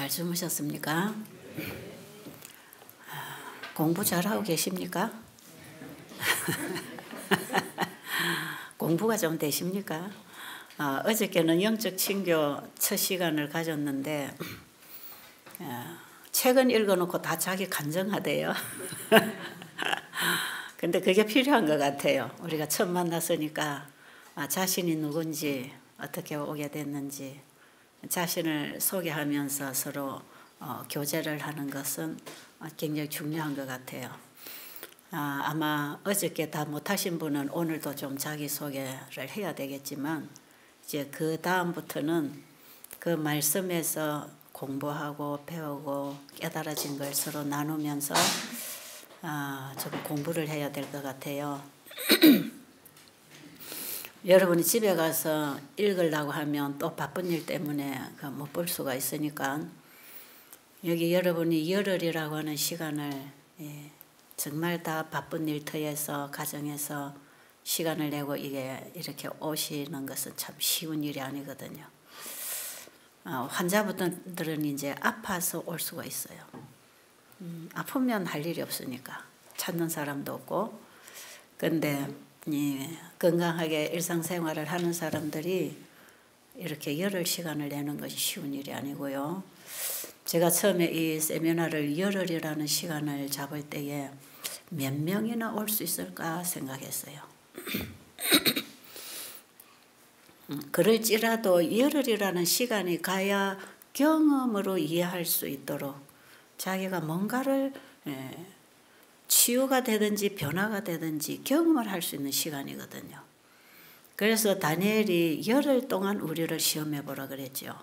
잘 주무셨습니까? 공부 잘하고 계십니까? 공부가 좀 되십니까? 어저께는 영적 친교 첫 시간을 가졌는데 책은 읽어놓고 다 자기 간증하대요. 근데 그게 필요한 것 같아요. 우리가 처음 만났으니까 자신이 누군지 어떻게 오게 됐는지 자신을 소개하면서 서로 교제를 하는 것은 굉장히 중요한 것 같아요. 아마 어저께 다 못하신 분은 오늘도 좀 자기소개를 해야 되겠지만 이제 그 다음부터는 그 말씀에서 공부하고 배우고 깨달아진 걸 서로 나누면서 좀 공부를 해야 될 것 같아요. 여러분이 집에 가서 읽으려고 하면 또 바쁜 일 때문에 못 볼 수가 있으니까 여기 여러분이 열흘이라고 하는 시간을 정말 다 바쁜 일터에서 가정에서 시간을 내고 이게 이렇게 오시는 것은 참 쉬운 일이 아니거든요. 환자분들은 이제 아파서 올 수가 있어요. 아프면 할 일이 없으니까 찾는 사람도 없고, 근데 건강하게 일상생활을 하는 사람들이 이렇게 열흘 시간을 내는 것이 쉬운 일이 아니고요. 제가 처음에 이 세미나를 열흘이라는 시간을 잡을 때에 몇 명이나 올 수 있을까 생각했어요. 그럴지라도 열흘이라는 시간이 가야 경험으로 이해할 수 있도록 자기가 뭔가를 치유가 되든지 변화가 되든지 경험을 할 수 있는 시간이거든요. 그래서 다니엘이 열흘 동안 우리를 시험해 보라 그랬죠.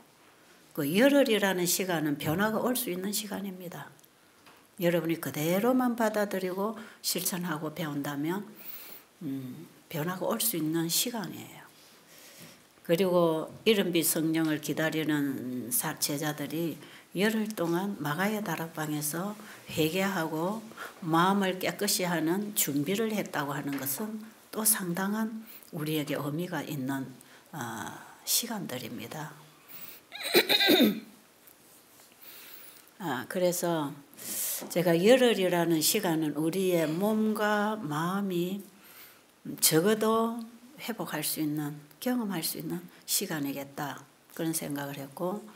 그 열흘이라는 시간은 변화가 올 수 있는 시간입니다. 여러분이 그대로만 받아들이고 실천하고 배운다면 변화가 올 수 있는 시간이에요. 그리고 이른빛 성령을 기다리는 제자들이 열흘 동안 마가의 다락방에서 회개하고 마음을 깨끗이 하는 준비를 했다고 하는 것은 또 상당한 우리에게 의미가 있는 시간들입니다. 그래서 제가 열흘이라는 시간은 우리의 몸과 마음이 적어도 회복할 수 있는, 경험할 수 있는 시간이겠다 그런 생각을 했고,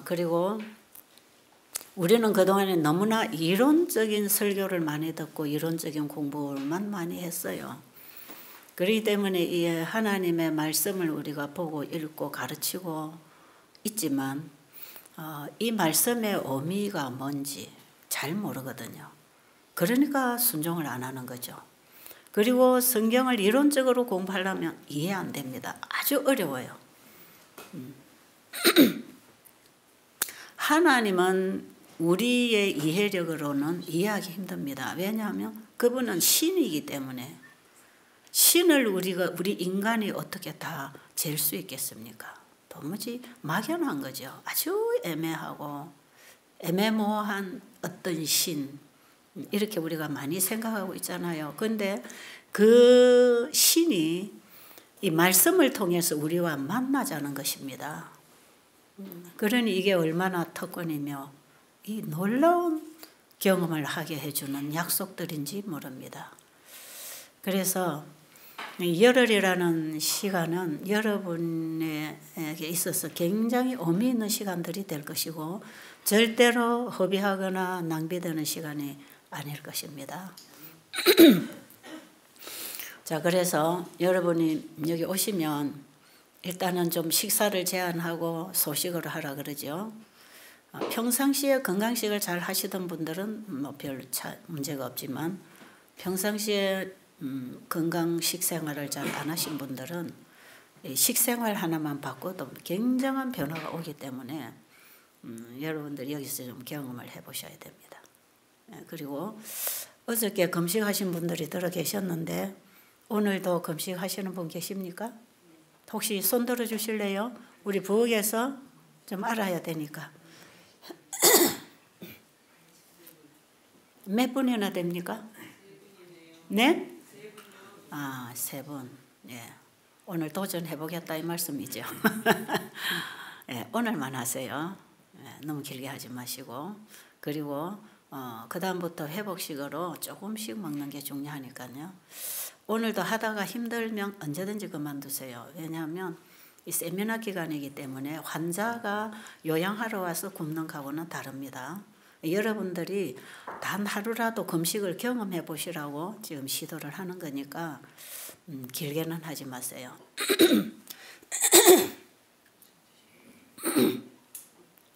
그리고 우리는 그동안에 너무나 이론적인 설교를 많이 듣고 이론적인 공부만 많이 했어요. 그렇기 때문에 이 하나님의 말씀을 우리가 보고 읽고 가르치고 있지만 이 말씀의 의미가 뭔지 잘 모르거든요. 그러니까 순종을 안 하는 거죠. 그리고 성경을 이론적으로 공부하려면 이해 안 됩니다. 아주 어려워요. 하나님은 우리의 이해력으로는 이해하기 힘듭니다. 왜냐하면 그분은 신이기 때문에 신을 우리 인간이 어떻게 다 잴 수 있겠습니까? 도무지 막연한 거죠. 아주 애매하고 애매모호한 어떤 신 이렇게 우리가 많이 생각하고 있잖아요. 그런데 그 신이 이 말씀을 통해서 우리와 만나자는 것입니다. 그러니 이게 얼마나 특권이며 이 놀라운 경험을 하게 해주는 약속들인지 모릅니다. 그래서 열흘이라는 시간은 여러분에게 있어서 굉장히 의미 있는 시간들이 될 것이고 절대로 허비하거나 낭비되는 시간이 아닐 것입니다. 자, 그래서 여러분이 여기 오시면 일단은 좀 식사를 제한하고 소식으로 하라 그러죠. 평상시에 건강식을 잘 하시던 분들은 뭐 별 문제가 없지만 평상시에 건강 식생활을 잘 안 하신 분들은 식생활 하나만 바꿔도 굉장한 변화가 오기 때문에 여러분들 여기서 좀 경험을 해보셔야 됩니다. 그리고 어저께 금식하신 분들이 들어 계셨는데 오늘도 금식하시는 분 계십니까? 혹시 손 들어 주실래요? 우리 부엌에서 좀 알아야 되니까. 몇 분이나 됩니까? 네? 3분. 예. 오늘 도전해보겠다 이 말씀이죠. 예, 오늘만 하세요. 예. 너무 길게 하지 마시고, 그리고 그 다음부터 회복식으로 조금씩 먹는 게 중요하니까요. 오늘도 하다가 힘들면 언제든지 그만두세요. 왜냐하면 이 세미나 기간이기 때문에 환자가 요양하러 와서 굶는 거하고는 다릅니다. 여러분들이 단 하루라도 금식을 경험해 보시라고 지금 시도를 하는 거니까 길게는 하지 마세요.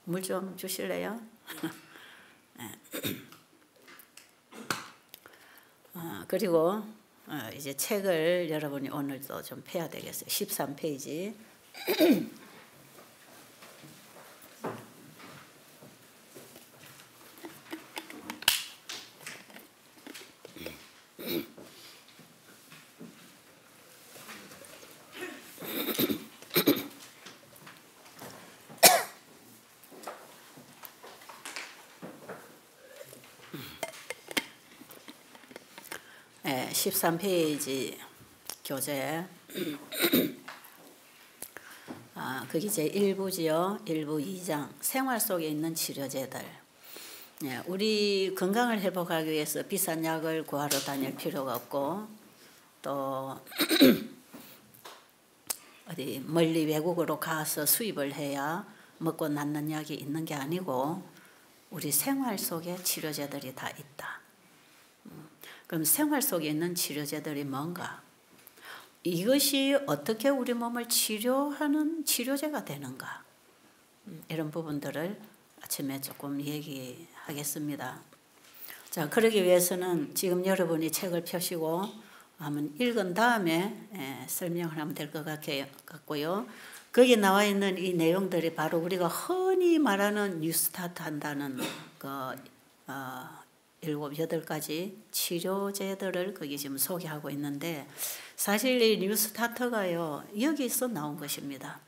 물 좀 주실래요? 그리고 이제 책을 여러분이 오늘도 좀 펴야 되겠어요. 13페이지. 네, 13페이지 교재. 그게 제 1부지요. 1부 2장. 생활 속에 있는 치료제들. 네, 우리 건강을 회복하기 위해서 비싼 약을 구하러 다닐 필요가 없고, 또 어디 멀리 외국으로 가서 수입을 해야 먹고 낫는 약이 있는 게 아니고 우리 생활 속에 치료제들이 다 있다. 그럼 생활 속에 있는 치료제들이 뭔가? 이것이 어떻게 우리 몸을 치료하는 치료제가 되는가? 이런 부분들을 아침에 조금 얘기하겠습니다. 자, 그러기 위해서는 지금 여러분이 책을 펴시고 한번 읽은 다음에 설명을 하면 될 것 같고요. 거기 나와 있는 이 내용들이 바로 우리가 흔히 말하는 뉴스타트 한다는 그 7, 8가지 치료제들을 거기 지금 소개하고 있는데, 사실 이 뉴스타트가요 여기서 나온 것입니다.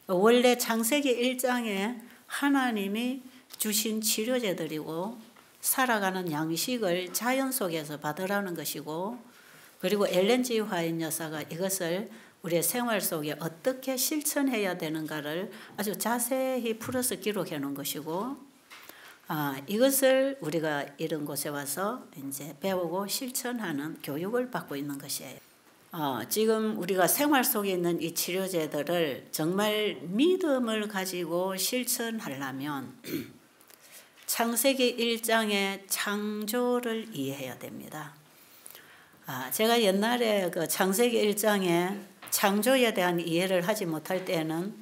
원래 창세기 1장에 하나님이 주신 치료제들이고 살아가는 양식을 자연 속에서 받으라는 것이고, 그리고 엘렌 G 화이트 여사가 이것을 우리의 생활 속에 어떻게 실천해야 되는가를 아주 자세히 풀어서 기록해 놓은 것이고, 이것을 우리가 이런 곳에 와서 이제 배우고 실천하는 교육을 받고 있는 것이에요. 지금 우리가 생활 속에 있는 이 치료제들을 정말 믿음을 가지고 실천하려면 창세기 1장의 창조를 이해해야 됩니다. 제가 옛날에 그 창세기 1장에 창조에 대한 이해를 하지 못할 때는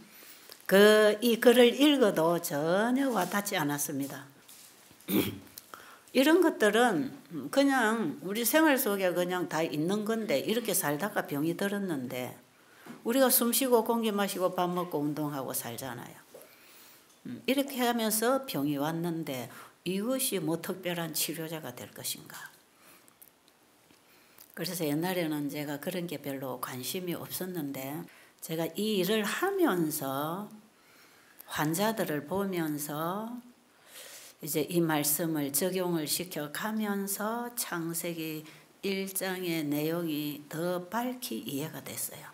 이 글을 읽어도 전혀 와닿지 않았습니다. 이런 것들은 그냥 우리 생활 속에 그냥 다 있는 건데, 이렇게 살다가 병이 들었는데 우리가 숨 쉬고 공기 마시고 밥 먹고 운동하고 살잖아요. 이렇게 하면서 병이 왔는데 이것이 뭐 특별한 치료제가 될 것인가? 그래서 옛날에는 제가 그런 게 별로 관심이 없었는데, 제가 이 일을 하면서 환자들을 보면서 이제 이 말씀을 적용을 시켜가면서 창세기 1장의 내용이 더 밝히 이해가 됐어요.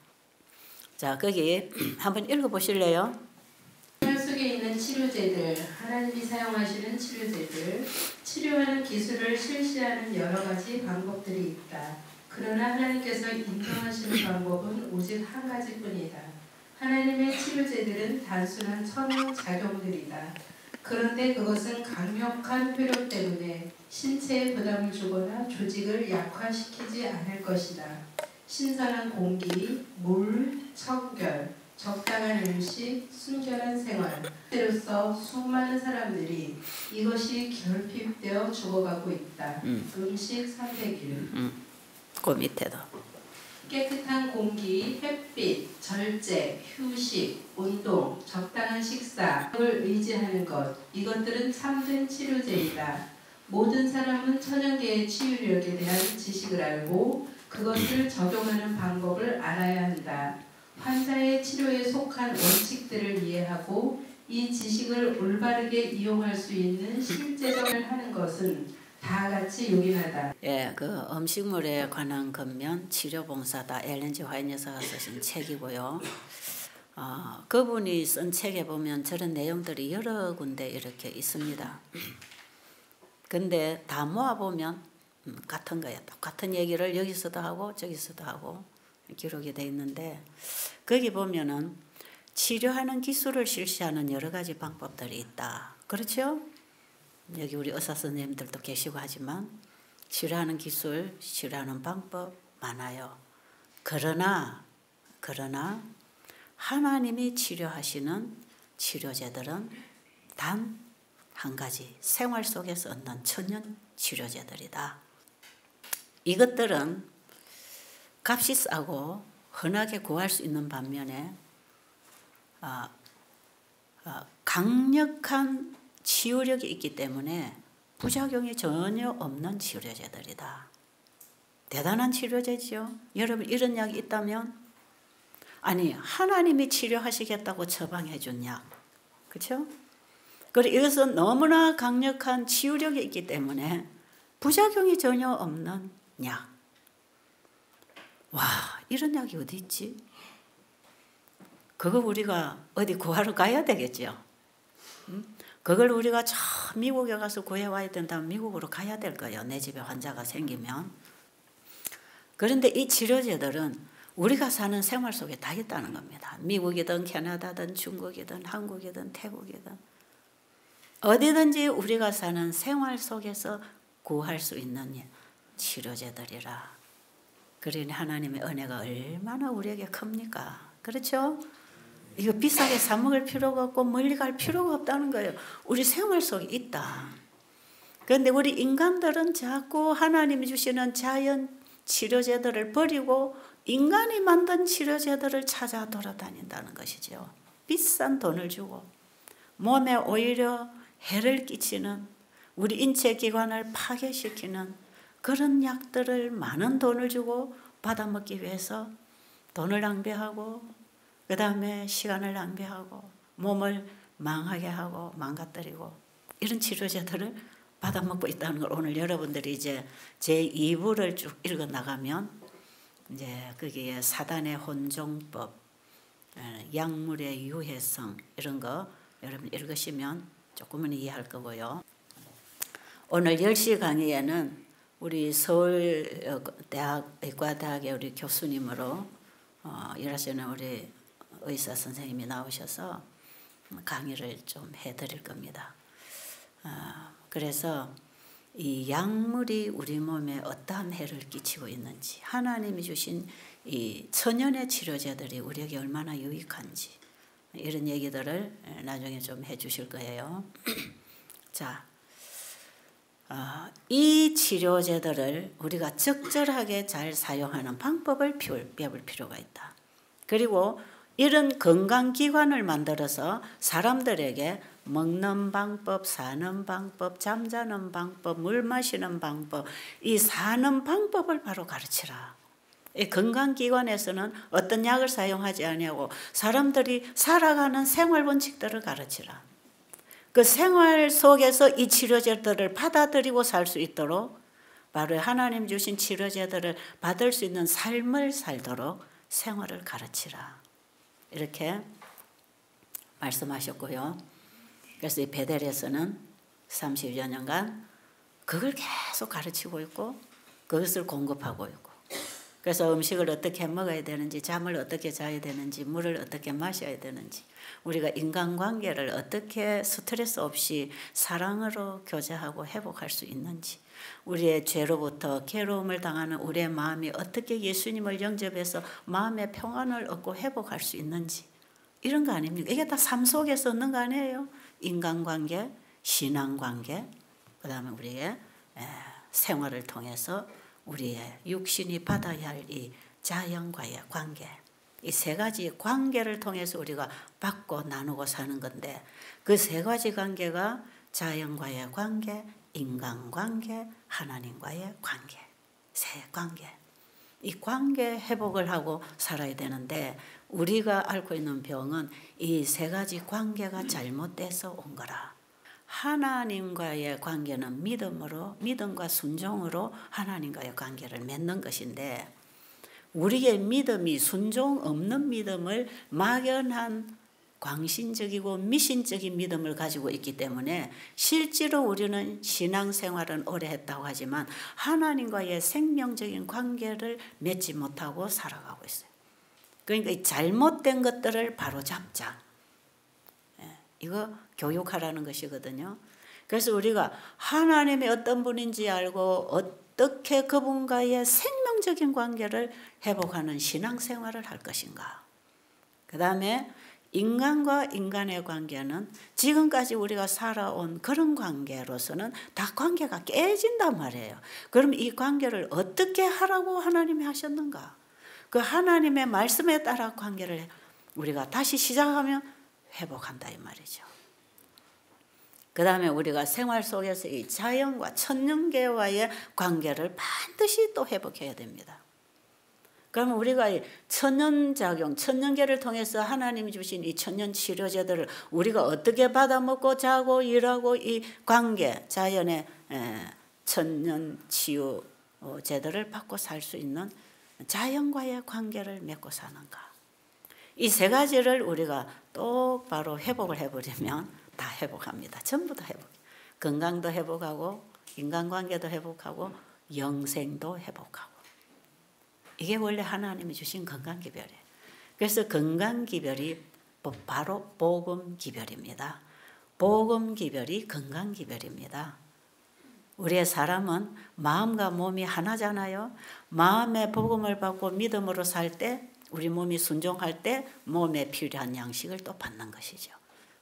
자, 거기 한번 읽어보실래요? 생활 속에 있는 치료제들, 하나님이 사용하시는 치료제들, 치료하는 기술을 실시하는 여러 가지 방법들이 있다. 그러나 하나님께서 인정하시는 방법은 오직 한 가지뿐이다. 하나님의 치료제들은 단순한 천연작용들이다. 그런데 그것은 강력한 효력 때문에 신체에 부담을 주거나 조직을 약화시키지 않을 것이다. 신선한 공기, 물, 청결, 적당한 음식, 순결한 생활, 때로서 수많은 사람들이 이것이 결핍되어 죽어가고 있다. 음식 선택일. 그 밑에도. 깨끗한 공기, 햇빛, 절제, 휴식, 운동, 적당한 식사를 의지하는 것, 이것들은 참된 치료제이다. 모든 사람은 천연계의 치유력에 대한 지식을 알고 그것을 적용하는 방법을 알아야 한다. 환자의 치료에 속한 원칙들을 이해하고 이 지식을 올바르게 이용할 수 있는 실제적을 하는 것은 다 같이 요긴하다. 예, 그 음식물에 관한 겉면 치료봉사다 엘렌 G 화이트 여사가 쓰신 책이고요. 그분이 쓴 책에 보면 저런 내용들이 여러 군데 이렇게 있습니다. 근데 다 모아보면 같은 거예요. 똑같은 얘기를 여기서도 하고 저기서도 하고 기록이 돼 있는데 거기 보면은 치료하는 기술을 실시하는 여러 가지 방법들이 있다. 그렇죠? 여기 우리 의사 선생님들도 계시고 하지만 치료하는 기술, 치료하는 방법 많아요. 그러나 하나님이 치료하시는 치료제들은 단 한 가지, 생활 속에서 얻는 천연 치료제들이다. 이것들은 값이 싸고 흔하게 구할 수 있는 반면에 강력한 치유력이 있기 때문에 부작용이 전혀 없는 치료제들이다. 대단한 치료제죠. 여러분 이런 약이 있다면 아니 하나님이 치료하시겠다고 처방해 준 약. 그렇죠? 그리고 이것은 너무나 강력한 치유력이 있기 때문에 부작용이 전혀 없는 약. 와, 이런 약이 어디 있지? 그거 우리가 어디 구하러 가야 되겠죠. 그걸 우리가 저 미국에 가서 구해와야 된다면 미국으로 가야 될 거예요. 내 집에 환자가 생기면. 그런데 이 치료제들은 우리가 사는 생활 속에 다 있다는 겁니다. 미국이든 캐나다든 중국이든 한국이든 태국이든 어디든지 우리가 사는 생활 속에서 구할 수 있는 치료제들이라. 그러니 하나님의 은혜가 얼마나 우리에게 큽니까? 그렇죠? 이거 비싸게 사 먹을 필요가 없고 멀리 갈 필요가 없다는 거예요. 우리 생활 속에 있다. 그런데 우리 인간들은 자꾸 하나님이 주시는 자연 치료제들을 버리고 인간이 만든 치료제들을 찾아 돌아다닌다는 것이죠. 비싼 돈을 주고 몸에 오히려 해를 끼치는 우리 인체 기관을 파괴시키는 그런 약들을 많은 돈을 주고 받아먹기 위해서 돈을 낭비하고 그 다음에 시간을 낭비하고 몸을 망하게 하고 망가뜨리고 이런 치료제들을 받아먹고 있다는 걸 오늘 여러분들이 이제 제 2부를 쭉 읽어 나가면 이제 거기에 사단의 혼종법, 약물의 유해성 이런 거 여러분 읽으시면 조금은 이해할 거고요. 오늘 10시 강의에는 우리 서울대학 의과대학의 우리 교수님으로 일하시는 우리 의사 선생님이 나오셔서 강의를 좀 해드릴 겁니다. 그래서 이 약물이 우리 몸에 어떠한 해를 끼치고 있는지 하나님이 주신 이 천연의 치료제들이 우리에게 얼마나 유익한지 이런 얘기들을 나중에 좀 해주실 거예요. 자, 이 치료제들을 우리가 적절하게 잘 사용하는 방법을 배울 필요가 있다. 그리고 이런 건강기관을 만들어서 사람들에게 먹는 방법, 사는 방법, 잠자는 방법, 물 마시는 방법, 이 사는 방법을 바로 가르치라. 이 건강기관에서는 어떤 약을 사용하지 아니하고 사람들이 살아가는 생활 원칙들을 가르치라. 그 생활 속에서 이 치료제들을 받아들이고 살 수 있도록 바로 하나님 주신 치료제들을 받을 수 있는 삶을 살도록 생활을 가르치라. 이렇게 말씀하셨고요. 그래서 이 베델에서는 30여 년간 그걸 계속 가르치고 있고 그것을 공급하고 있고 그래서 음식을 어떻게 먹어야 되는지 잠을 어떻게 자야 되는지 물을 어떻게 마셔야 되는지 우리가 인간관계를 어떻게 스트레스 없이 사랑으로 교제하고 회복할 수 있는지 우리의 죄로부터 괴로움을 당하는 우리의 마음이 어떻게 예수님을 영접해서 마음의 평안을 얻고 회복할 수 있는지 이런 거 아닙니까? 이게 다 삶 속에서 있는 거 아니에요? 인간관계, 신앙관계, 그 다음에 우리의 생활을 통해서 우리의 육신이 받아야 할 이 자연과의 관계 이 세 가지 관계를 통해서 우리가 받고 나누고 사는 건데 그 세 가지 관계가 자연과의 관계, 인간관계, 하나님과의 관계 세 관계 이 관계 회복을 하고 살아야 되는데 우리가 앓고 있는 병은 이 세 가지 관계가 잘못돼서 온 거라. 하나님과의 관계는 믿음과 순종으로 하나님과의 관계를 맺는 것인데 우리의 믿음이 순종 없는 믿음을 막연한 광신적이고 미신적인 믿음을 가지고 있기 때문에 실제로 우리는 신앙생활은 오래 했다고 하지만 하나님과의 생명적인 관계를 맺지 못하고 살아가고 있어요. 그러니까 이 잘못된 것들을 바로잡자. 이거 교육하라는 것이거든요. 그래서 우리가 하나님이 어떤 분인지 알고 어떻게 그분과의 생명적인 관계를 회복하는 신앙생활을 할 것인가. 그 다음에 인간과 인간의 관계는 지금까지 우리가 살아온 그런 관계로서는 다 관계가 깨진단 말이에요. 그럼 이 관계를 어떻게 하라고 하나님이 하셨는가? 그 하나님의 말씀에 따라 관계를 우리가 다시 시작하면 회복한다 이 말이죠. 그 다음에 우리가 생활 속에서 이 자연과 천년계와의 관계를 반드시 또 회복해야 됩니다. 그러면 우리가 이 천년작용, 천년계를 통해서 하나님이 주신 이 천년치료제들을 우리가 어떻게 받아먹고 자고 일하고 이 관계, 자연의 천년치유제들을 받고 살 수 있는 자연과의 관계를 맺고 사는가. 이 세 가지를 우리가 똑바로 회복을 해버리면 다 회복합니다. 전부 다 회복. 건강도 회복하고 인간관계도 회복하고 영생도 회복하고. 이게 원래 하나님이 주신 건강기별이에요. 그래서 건강기별이 바로 복음기별입니다. 복음기별이 건강기별입니다. 우리의 사람은 마음과 몸이 하나잖아요. 마음의 복음을 받고 믿음으로 살 때 우리 몸이 순종할 때 몸에 필요한 양식을 또 받는 것이죠.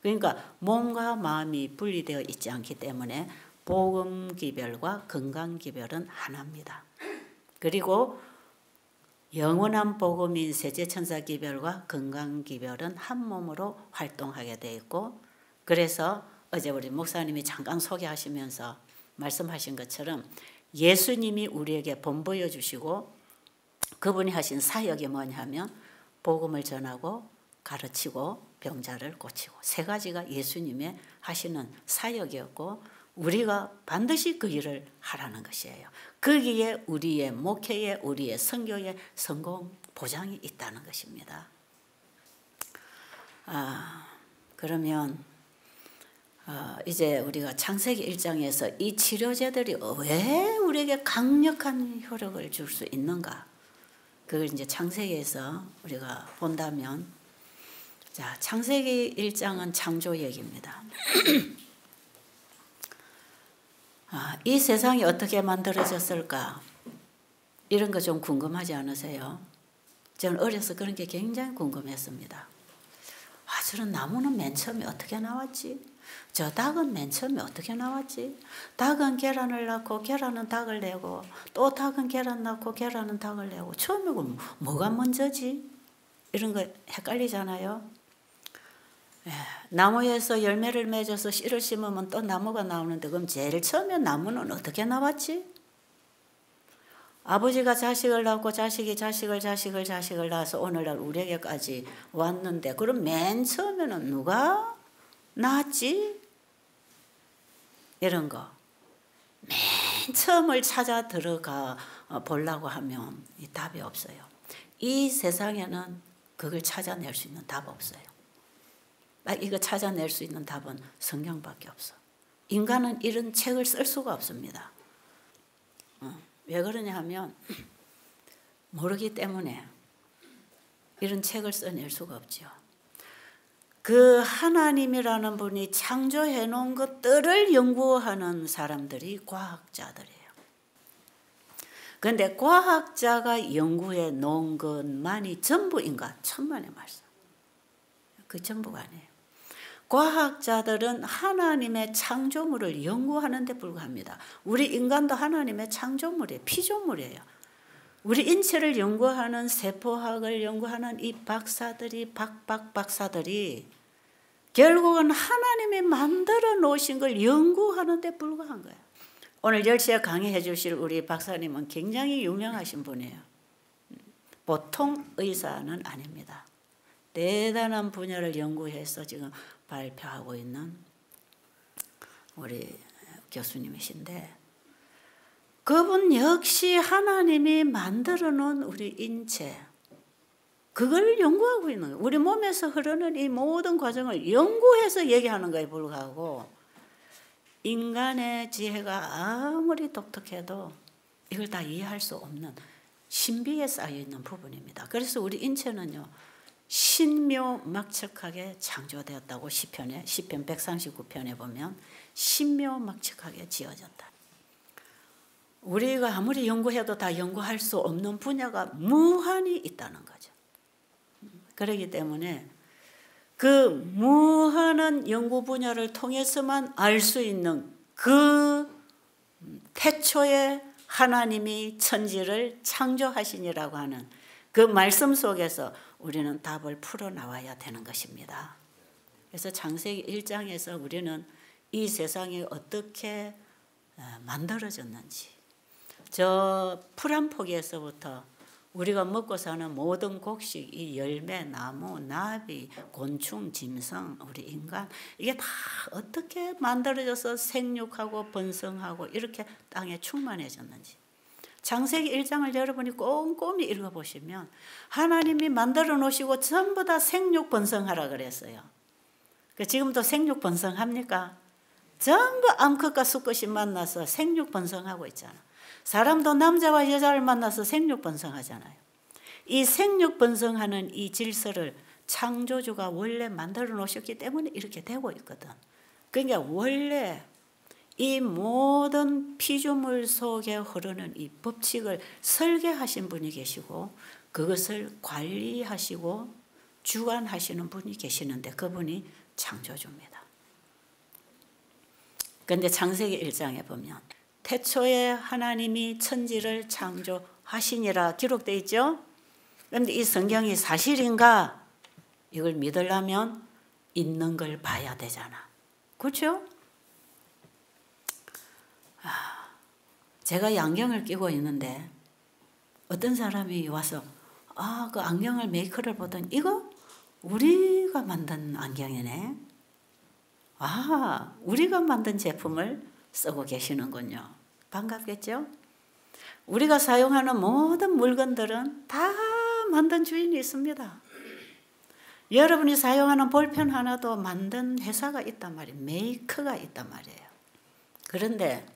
그러니까 몸과 마음이 분리되어 있지 않기 때문에 복음기별과 건강기별은 하나입니다. 그리고 영원한 복음인 세제천사기별과 건강기별은 한 몸으로 활동하게 되어 있고, 그래서 어제 우리 목사님이 잠깐 소개하시면서 말씀하신 것처럼 예수님이 우리에게 본보여 주시고 그분이 하신 사역이 뭐냐면 복음을 전하고 가르치고 병자를 고치고 세 가지가 예수님의 하시는 사역이었고 우리가 반드시 그 일을 하라는 것이에요. 거기에 우리의 목회에 우리의 선교에 성공 보장이 있다는 것입니다. 그러면 이제 우리가 창세기 1장에서 이 치료제들이 왜 우리에게 강력한 효력을 줄 수 있는가? 그걸 이제 창세기에서 우리가 본다면, 자, 창세기 1장은 창조 얘기입니다. 이 세상이 어떻게 만들어졌을까? 이런 거 좀 궁금하지 않으세요? 저는 어려서 그런 게 굉장히 궁금했습니다. 저런 나무는 맨 처음에 어떻게 나왔지? 저 닭은 맨 처음에 어떻게 나왔지? 닭은 계란을 낳고 계란은 닭을 내고 또 닭은 계란 낳고 계란은 닭을 내고 처음에 뭐가 먼저지? 이런 거 헷갈리잖아요. 나무에서 열매를 맺어서 씨를 심으면 또 나무가 나오는데 그럼 제일 처음에 나무는 어떻게 나왔지? 아버지가 자식을 낳고 자식이 자식을 낳아서 오늘날 우리에게까지 왔는데 그럼 맨 처음에는 누가 낳았지? 이런 거. 맨 처음을 찾아 들어가 보려고 하면 이 답이 없어요. 이 세상에는 그걸 찾아낼 수 있는 답 없어요. 이거 찾아낼 수 있는 답은 성경밖에 없어. 인간은 이런 책을 쓸 수가 없습니다. 왜 그러냐 하면 모르기 때문에 이런 책을 써낼 수가 없죠. 그 하나님이라는 분이 창조해 놓은 것들을 연구하는 사람들이 과학자들이에요. 그런데 과학자가 연구해 놓은 것만이 전부인가? 천만의 말씀. 그 전부가 아니에요. 과학자들은 하나님의 창조물을 연구하는 데 불과합니다. 우리 인간도 하나님의 창조물이에요. 피조물이에요. 우리 인체를 연구하는 세포학을 연구하는 이 박사들이 박사들이 결국은 하나님이 만들어 놓으신 걸 연구하는 데 불과한 거예요. 오늘 10시에 강의해 주실 우리 박사님은 굉장히 유명하신 분이에요. 보통 의사는 아닙니다. 대단한 분야를 연구해서 지금 발표하고 있는 우리 교수님이신데 그분 역시 하나님이 만들어 놓은 우리 인체, 그걸 연구하고 있는 거예요. 우리 몸에서 흐르는 이 모든 과정을 연구해서 얘기하는 거에 불과하고, 인간의 지혜가 아무리 독특해도 이걸 다 이해할 수 없는 신비에 쌓여 있는 부분입니다. 그래서 우리 인체는요, 신묘막측하게 창조되었다고 시편 139편에 보면 신묘막측하게 지어졌다. 우리가 아무리 연구해도 다 연구할 수 없는 분야가 무한히 있다는 거죠. 그렇기 때문에 그 무한한 연구 분야를 통해서만 알 수 있는 그 태초에 하나님이 천지를 창조하시니라고 하는 그 말씀 속에서 우리는 답을 풀어나와야 되는 것입니다. 그래서 창세기 1장에서 우리는 이 세상이 어떻게 만들어졌는지, 저 풀 한 포기에서부터 우리가 먹고 사는 모든 곡식, 이 열매, 나무, 나비, 곤충, 짐승, 우리 인간, 이게 다 어떻게 만들어져서 생육하고 번성하고 이렇게 땅에 충만해졌는지, 창세기 1장을 여러분이 꼼꼼히 읽어보시면 하나님이 만들어 놓으시고 전부 다 생육 번성하라 그랬어요. 지금도 생육 번성합니까? 전부 암컷과 수컷이 만나서 생육 번성하고 있잖아. 사람도 남자와 여자를 만나서 생육 번성하잖아요. 이 생육 번성하는 이 질서를 창조주가 원래 만들어 놓으셨기 때문에 이렇게 되고 있거든. 그러니까 원래 이 모든 피조물 속에 흐르는 이 법칙을 설계하신 분이 계시고 그것을 관리하시고 주관하시는 분이 계시는데 그분이 창조주입니다. 그런데 창세기 1장에 보면 태초에 하나님이 천지를 창조하시니라 기록되어 있죠. 그런데 이 성경이 사실인가? 이걸 믿으려면 있는 걸 봐야 되잖아. 그렇죠? 제가 안경을 끼고 있는데 어떤 사람이 와서 그 안경을 메이커를 보더니 이거 우리가 만든 안경이네. 우리가 만든 제품을 쓰고 계시는군요. 반갑겠죠? 우리가 사용하는 모든 물건들은 다 만든 주인이 있습니다. 여러분이 사용하는 볼펜 하나도 만든 회사가 있단 말이에요. 메이커가 있단 말이에요. 그런데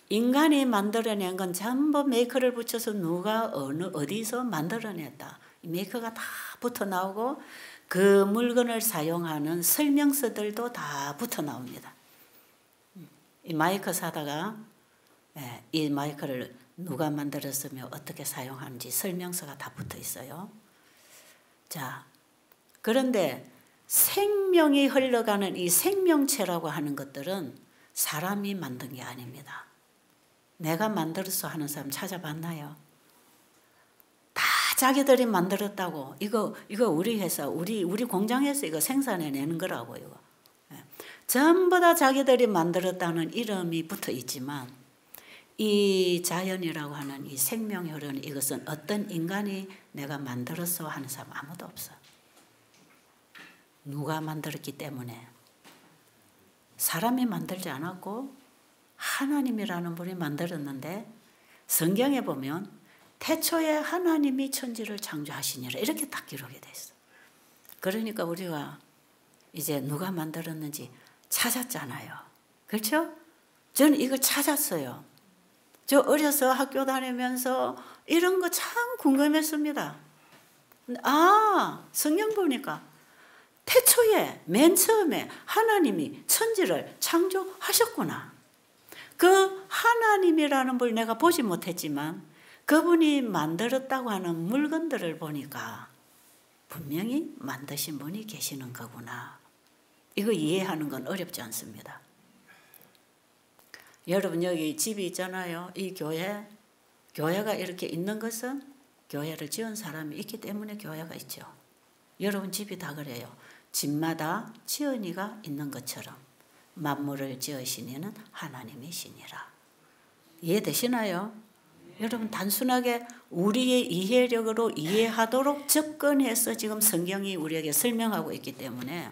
인간이 만들어낸 건 전부 메이커를 붙여서 누가 어디서 만들어냈다. 메이커가 다 붙어 나오고 그 물건을 사용하는 설명서들도 다 붙어 나옵니다. 이 마이크 사다가 이 마이크를 누가 만들었으며 어떻게 사용하는지 설명서가 다 붙어 있어요. 자, 그런데 생명이 흘러가는 이 생명체라고 하는 것들은 사람이 만든 게 아닙니다. 내가 만들어서 하는 사람 찾아봤나요? 다 자기들이 만들었다고. 이거 우리 회사, 우리 공장에서 이거 생산해내는 거라고 이거. 전부 다 자기들이 만들었다는 이름이 붙어 있지만 이 자연이라고 하는 이 생명이 흐르는 이것은 어떤 인간이 내가 만들었어 하는 사람 아무도 없어. 누가 만들었기 때문에 사람이 만들지 않았고 하나님이라는 분이 만들었는데 성경에 보면 태초에 하나님이 천지를 창조하시니라 이렇게 딱 기록이 돼 있어. 그러니까 우리가 이제 누가 만들었는지 찾았잖아요. 그렇죠? 저는 이걸 찾았어요. 저 어려서 학교 다니면서 이런 거 참 궁금했습니다. 성경 보니까 태초에 맨 처음에 하나님이 천지를 창조하셨구나. 그 하나님이라는 분을 내가 보지 못했지만 그분이 만들었다고 하는 물건들을 보니까 분명히 만드신 분이 계시는 거구나. 이거 이해하는 건 어렵지 않습니다. 여러분 여기 집이 있잖아요. 이 교회가 이렇게 있는 것은 교회를 지은 사람이 있기 때문에 교회가 있죠. 여러분 집이 다 그래요. 집마다 지은이가 있는 것처럼 만물을 지으신 이는 하나님이시니라. 이해되시나요? 여러분 단순하게 우리의 이해력으로 이해하도록 접근해서 지금 성경이 우리에게 설명하고 있기 때문에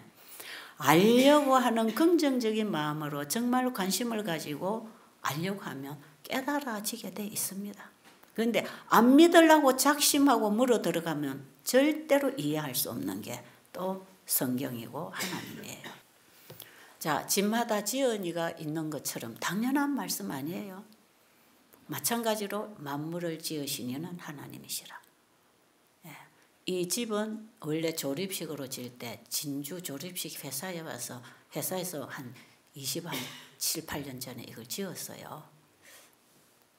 알려고 하는 긍정적인 마음으로 정말 관심을 가지고 알려고 하면 깨달아지게 돼 있습니다. 그런데 안 믿으려고 작심하고 물어 들어가면 절대로 이해할 수 없는 게 또 성경이고 하나님이에요. 자, 집마다 지은이가 있는 것처럼 당연한 말씀 아니에요. 마찬가지로 만물을 지으신 이는 하나님이시라. 이 집은 원래 조립식으로 지을 때 진주 조립식 회사에 와서 회사에서 한 7, 8년 전에 이걸 지었어요.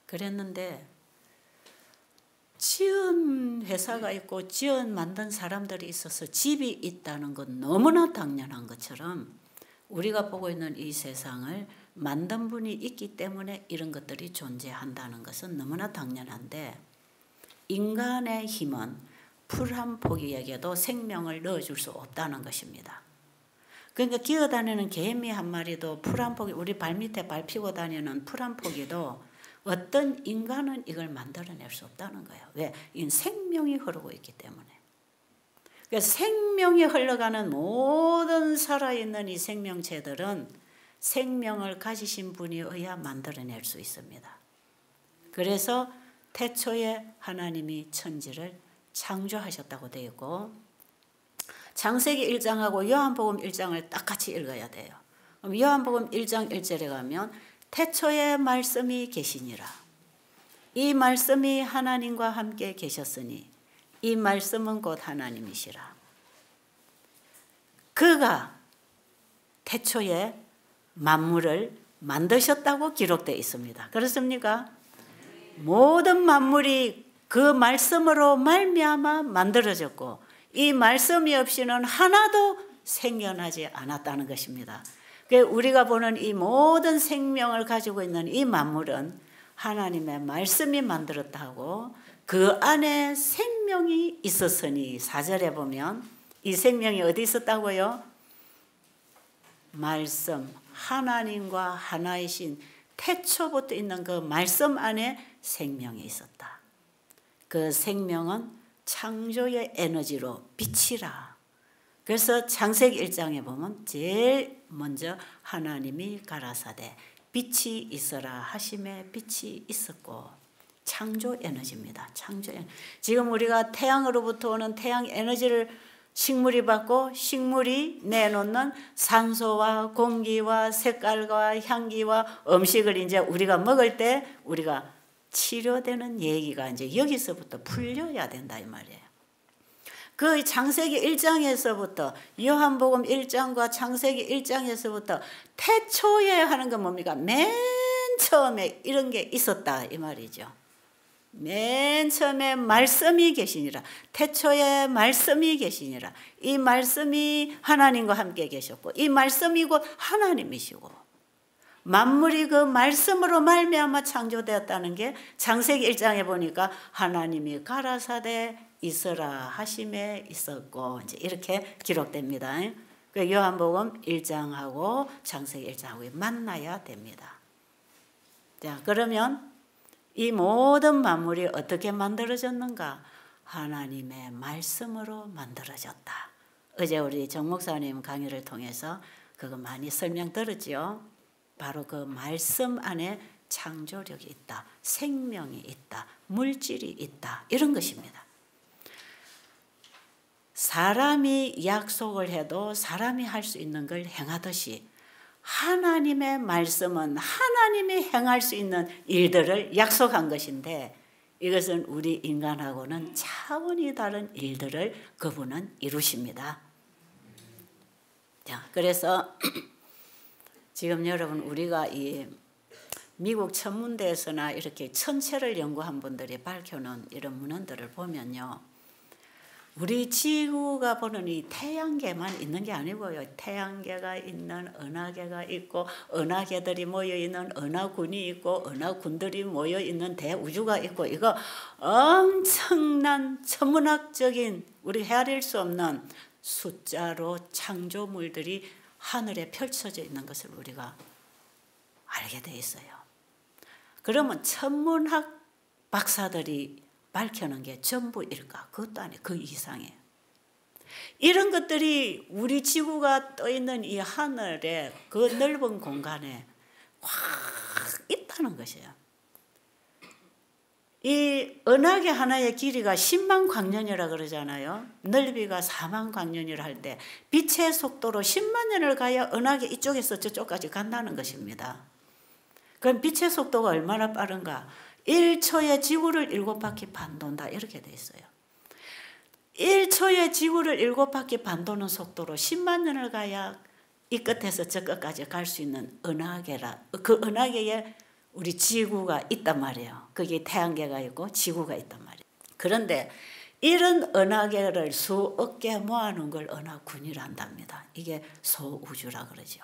그랬는데 지은 회사가 있고 지은 만든 사람들이 있어서 집이 있다는 건 너무나 당연한 것처럼 우리가 보고 있는 이 세상을 만든 분이 있기 때문에 이런 것들이 존재한다는 것은 너무나 당연한데 인간의 힘은 풀 한 포기에게도 생명을 넣어줄 수 없다는 것입니다. 그러니까 기어다니는 개미 한 마리도 풀 한 포기, 우리 발밑에 밟히고 다니는 풀 한 포기도 어떤 인간은 이걸 만들어낼 수 없다는 거예요. 왜? 이 생명이 흐르고 있기 때문에. 그래서 생명이 흘러가는 모든 살아있는 이 생명체들은 생명을 가지신 분이 의해 만들어낼 수 있습니다. 그래서 태초에 하나님이 천지를 창조하셨다고 되어 있고 창세기 1장하고 요한복음 1장을 딱 같이 읽어야 돼요. 그럼 요한복음 1장 1절에 가면 태초에 말씀이 계시니라. 이 말씀이 하나님과 함께 계셨으니 이 말씀은 곧 하나님이시라. 그가 태초에 만물을 만드셨다고 기록되어 있습니다. 그렇습니까? 모든 만물이 그 말씀으로 말미암아 만들어졌고 이 말씀이 없이는 하나도 생겨나지 않았다는 것입니다. 우리가 보는 이 모든 생명을 가지고 있는 이 만물은 하나님의 말씀이 만들었다고 그 안에 생명이 있었으니 4절에 보면 이 생명이 어디 있었다고요? 말씀, 하나님과 하나이신 태초부터 있는 그 말씀 안에 생명이 있었다. 그 생명은 창조의 에너지로 빛이라. 그래서 창세기 1장에 보면 제일 먼저 하나님이 가라사대 빛이 있어라 하심에 빛이 있었고 창조 에너지입니다. 창조 에너지. 지금 우리가 태양으로부터 오는 태양 에너지를 식물이 받고 식물이 내놓는 산소와 공기와 색깔과 향기와 음식을 이제 우리가 먹을 때 우리가 치료되는 얘기가 이제 여기서부터 풀려야 된다 이 말이에요. 그 창세기 1장에서부터 요한복음 1장과 창세기 1장에서부터 태초에 하는 건 뭡니까? 맨 처음에 이런 게 있었다 이 말이죠. 맨 처음에 말씀이 계시니라. 태초에 말씀이 계시니라. 이 말씀이 하나님과 함께 계셨고 이 말씀이 곧 하나님이시고 만물이 그 말씀으로 말미암아 창조되었다는 게 창세기 1장에 보니까 하나님이 가라사대 있어라 하심에 있었고 이제 이렇게 기록됩니다. 요한복음 1장하고 창세기 1장하고 만나야 됩니다. 자, 그러면 이 모든 만물이 어떻게 만들어졌는가? 하나님의 말씀으로 만들어졌다. 어제 우리 정 목사님 강의를 통해서 그거 많이 설명 들었죠. 바로 그 말씀 안에 창조력이 있다, 생명이 있다, 물질이 있다 이런 것입니다. 사람이 약속을 해도 사람이 할 수 있는 걸 행하듯이 하나님의 말씀은 하나님이 행할 수 있는 일들을 약속한 것인데 이것은 우리 인간하고는 차원이 다른 일들을 그분은 이루십니다. 자, 그래서 지금 여러분 우리가 이 미국 천문대에서나 이렇게 천체를 연구한 분들이 밝혀놓은 이런 문헌들을 보면요. 우리 지구가 보는 이 태양계만 있는 게 아니고요. 태양계가 있는 은하계가 있고 은하계들이 모여있는 은하군이 있고 은하군들이 모여있는 대우주가 있고 이거 엄청난 천문학적인 우리 헤아릴 수 없는 숫자로 창조물들이 하늘에 펼쳐져 있는 것을 우리가 알게 돼 있어요. 그러면 천문학 박사들이 밝혀낸 게 전부일까? 그것도 아니에요. 그 이상이에요. 이런 것들이 우리 지구가 떠있는 이 하늘에 그 넓은 공간에 확 있다 없다는 것이에요. 이 은하계 하나의 길이가 10만 광년이라 그러잖아요. 넓이가 4만 광년이라 할 때 빛의 속도로 10만 년을 가야 은하계 이쪽에서 저쪽까지 간다는 것입니다. 그럼 빛의 속도가 얼마나 빠른가? 1초에 지구를 7바퀴 반 돈다 이렇게 돼 있어요. 1초에 지구를 7바퀴 반 도는 속도로 10만 년을 가야 이 끝에서 저 끝까지 갈 수 있는 은하계라. 그 은하계에 우리 지구가 있단 말이에요. 거기에 태양계가 있고 지구가 있단 말이에요. 그런데 이런 은하계를 수억 개 모아놓은 걸 은하군이라 한답니다. 이게 소우주라 그러죠.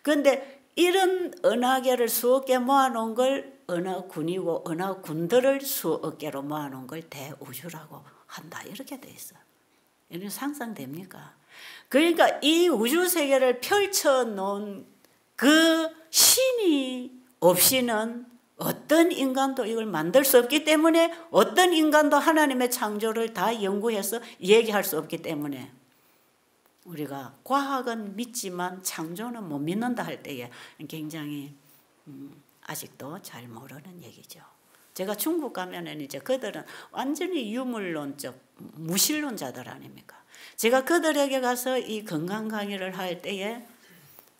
그런데 이런 은하계를 수억 개 모아놓은 걸 은하군이고 은하군들을 수억 개로 모아놓은 걸 대우주라고 한다. 이렇게 돼 있어요. 이런 상상됩니까? 그러니까 이 우주 세계를 펼쳐놓은 그 신이 없이는 어떤 인간도 이걸 만들 수 없기 때문에 어떤 인간도 하나님의 창조를 다 연구해서 얘기할 수 없기 때문에 우리가 과학은 믿지만 창조는 못 믿는다 할 때에 굉장히 아직도 잘 모르는 얘기죠. 제가 중국 가면은 이제 그들은 완전히 유물론적 무신론자들 아닙니까? 제가 그들에게 가서 이 건강 강의를 할 때에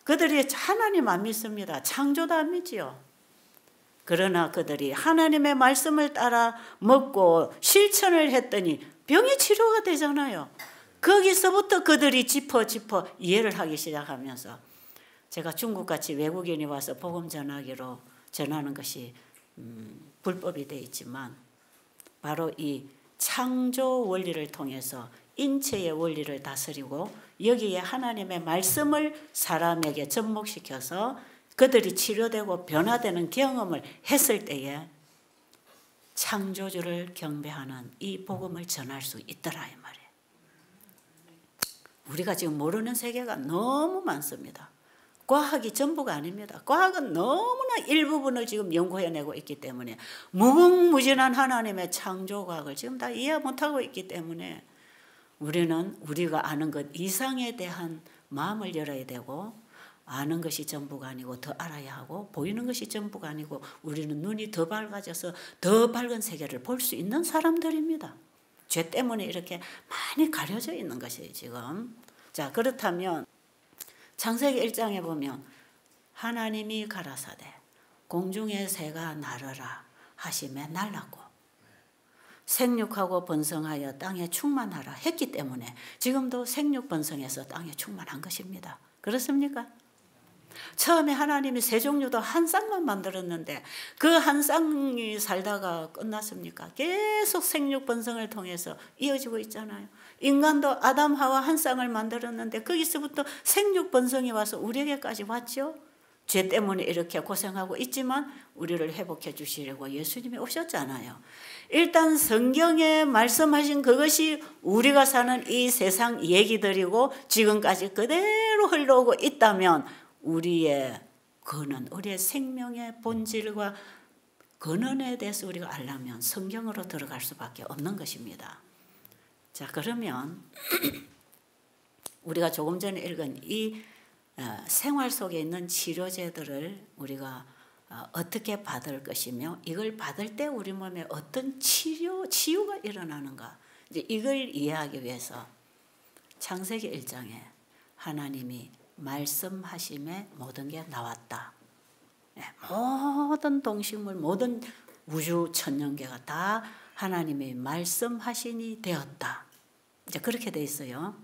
그들이 하나님 안 믿습니다. 창조도 안 믿지요. 그러나 그들이 하나님의 말씀을 따라 먹고 실천을 했더니 병이 치료가 되잖아요. 거기서부터 그들이 짚어 이해를 하기 시작하면서 제가 중국같이 외국인이 와서 복음 전하기로 전하는 것이 불법이 되어 있지만 바로 이 창조 원리를 통해서 인체의 원리를 다스리고 여기에 하나님의 말씀을 사람에게 접목시켜서 그들이 치료되고 변화되는 경험을 했을 때에 창조주를 경배하는 이 복음을 전할 수 있더라 이 말이에요. 우리가 지금 모르는 세계가 너무 많습니다. 과학이 전부가 아닙니다. 과학은 너무나 일부분을 지금 연구해내고 있기 때문에 무궁무진한 하나님의 창조과학을 지금 다 이해 못하고 있기 때문에 우리는 우리가 아는 것 이상에 대한 마음을 열어야 되고 아는 것이 전부가 아니고 더 알아야 하고 보이는 것이 전부가 아니고 우리는 눈이 더 밝아져서 더 밝은 세계를 볼 수 있는 사람들입니다. 죄 때문에 이렇게 많이 가려져 있는 것이에요 지금. 자 그렇다면 창세기 1장에 보면 하나님이 가라사대 공중의 새가 날아라 하심에 날랐고 생육하고 번성하여 땅에 충만하라 했기 때문에 지금도 생육 번성해서 땅에 충만한 것입니다. 그렇습니까? 처음에 하나님이 새 종류도 한 쌍만 만들었는데 그 한 쌍이 살다가 끝났습니까? 계속 생육 번성을 통해서 이어지고 있잖아요. 인간도 아담 하와 한 쌍을 만들었는데 거기서부터 생육 번성이 와서 우리에게까지 왔죠. 죄 때문에 이렇게 고생하고 있지만 우리를 회복해 주시려고 예수님이 오셨잖아요. 일단 성경에 말씀하신 그것이 우리가 사는 이 세상 얘기들이고 지금까지 그대로 흘러오고 있다면 우리의 근원, 우리의 생명의 본질과 근원에 대해서 우리가 알려면 성경으로 들어갈 수밖에 없는 것입니다. 자, 그러면 우리가 조금 전에 읽은 이 생활 속에 있는 치료제들을 우리가 어떻게 받을 것이며 이걸 받을 때 우리 몸에 어떤 치유가 일어나는가 이제 이걸 이해하기 위해서 창세기 1장에 하나님이 말씀하심에 모든 게 나왔다. 모든 동식물, 모든 우주 천년계가 다 하나님의 말씀하신이 되었다. 이제 그렇게 돼 있어요.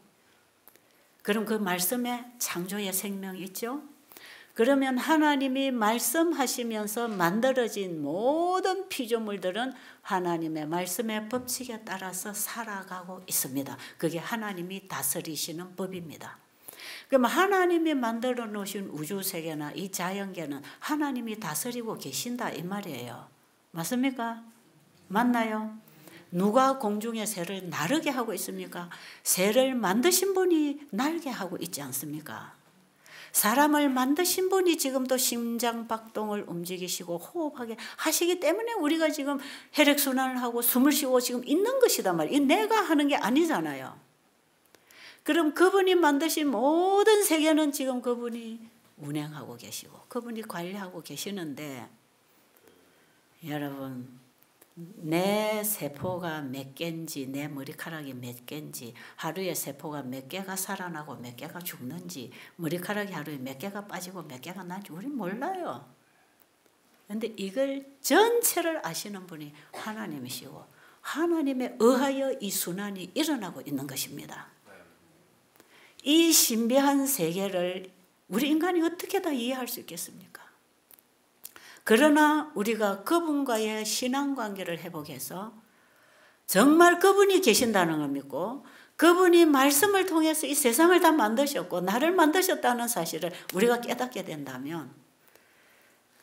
그럼 그 말씀에 창조의 생명이 있죠. 그러면 하나님이 말씀하시면서 만들어진 모든 피조물들은 하나님의 말씀의 법칙에 따라서 살아가고 있습니다. 그게 하나님이 다스리시는 법입니다. 그럼 하나님이 만들어 놓으신 우주세계나 이 자연계는 하나님이 다스리고 계신다 이 말이에요. 맞습니까? 맞나요? 누가 공중의 새를 나르게 하고 있습니까? 새를 만드신 분이 날게 하고 있지 않습니까? 사람을 만드신 분이 지금도 심장박동을 움직이시고 호흡하게 하시기 때문에 우리가 지금 혈액순환을 하고 숨을 쉬고 지금 있는 것이단 말이에요. 내가 하는 게 아니잖아요. 그럼 그분이 만드신 모든 세계는 지금 그분이 운행하고 계시고 그분이 관리하고 계시는데 여러분, 내 세포가 몇 개인지, 내 머리카락이 몇 개인지, 하루에 세포가 몇 개가 살아나고 몇 개가 죽는지, 머리카락이 하루에 몇 개가 빠지고 몇 개가 나는지 우리 몰라요. 그런데 이걸 전체를 아시는 분이 하나님이시고 하나님에 의하여 이 순환이 일어나고 있는 것입니다. 이 신비한 세계를 우리 인간이 어떻게 다 이해할 수 있겠습니까? 그러나 우리가 그분과의 신앙관계를 회복해서 정말 그분이 계신다는 걸 믿고 그분이 말씀을 통해서 이 세상을 다 만드셨고 나를 만드셨다는 사실을 우리가 깨닫게 된다면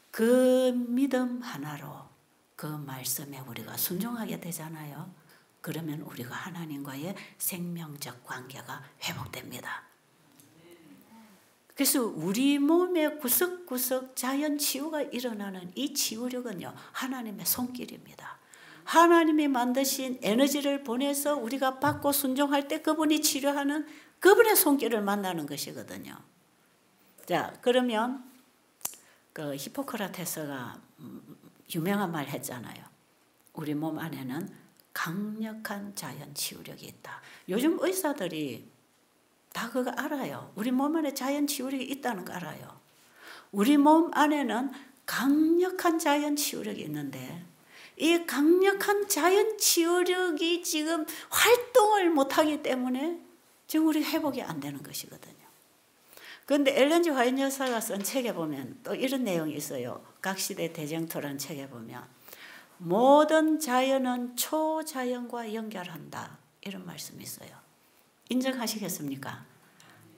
그 믿음 하나로 그 말씀에 우리가 순종하게 되잖아요. 그러면 우리가 하나님과의 생명적 관계가 회복됩니다. 그래서 우리 몸의 구석구석 자연 치유가 일어나는 이 치유력은요, 하나님의 손길입니다. 하나님이 만드신 에너지를 보내서 우리가 받고 순종할 때 그분이 치료하는 그분의 손길을 만나는 것이거든요. 자, 그러면 그 히포크라테스가 유명한 말 했잖아요. 우리 몸 안에는 강력한 자연 치유력이 있다. 요즘 의사들이 다 그거 알아요. 우리 몸 안에 자연 치유력이 있다는 거 알아요. 우리 몸 안에는 강력한 자연 치유력이 있는데 이 강력한 자연 치유력이 지금 활동을 못하기 때문에 지금 우리 회복이 안 되는 것이거든요. 그런데 엘렌 G 화이트 여사가 쓴 책에 보면 또 이런 내용이 있어요. 각시대 대쟁토라는 책에 보면 모든 자연은 초자연과 연결한다. 이런 말씀이 있어요. 인정하시겠습니까?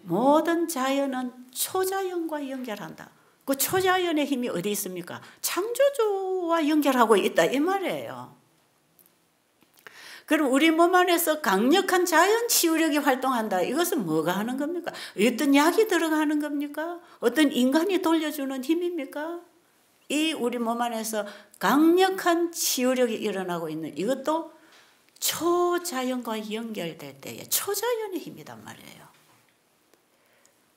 모든 자연은 초자연과 연결한다. 그 초자연의 힘이 어디 있습니까? 창조주와 연결하고 있다 이 말이에요. 그럼 우리 몸 안에서 강력한 자연 치유력이 활동한다. 이것은 뭐가 하는 겁니까? 어떤 약이 들어가는 겁니까? 어떤 인간이 돌려주는 힘입니까? 이 우리 몸 안에서 강력한 치유력이 일어나고 있는 이것도 초자연과 연결될 때의 초자연의 힘이란 말이에요.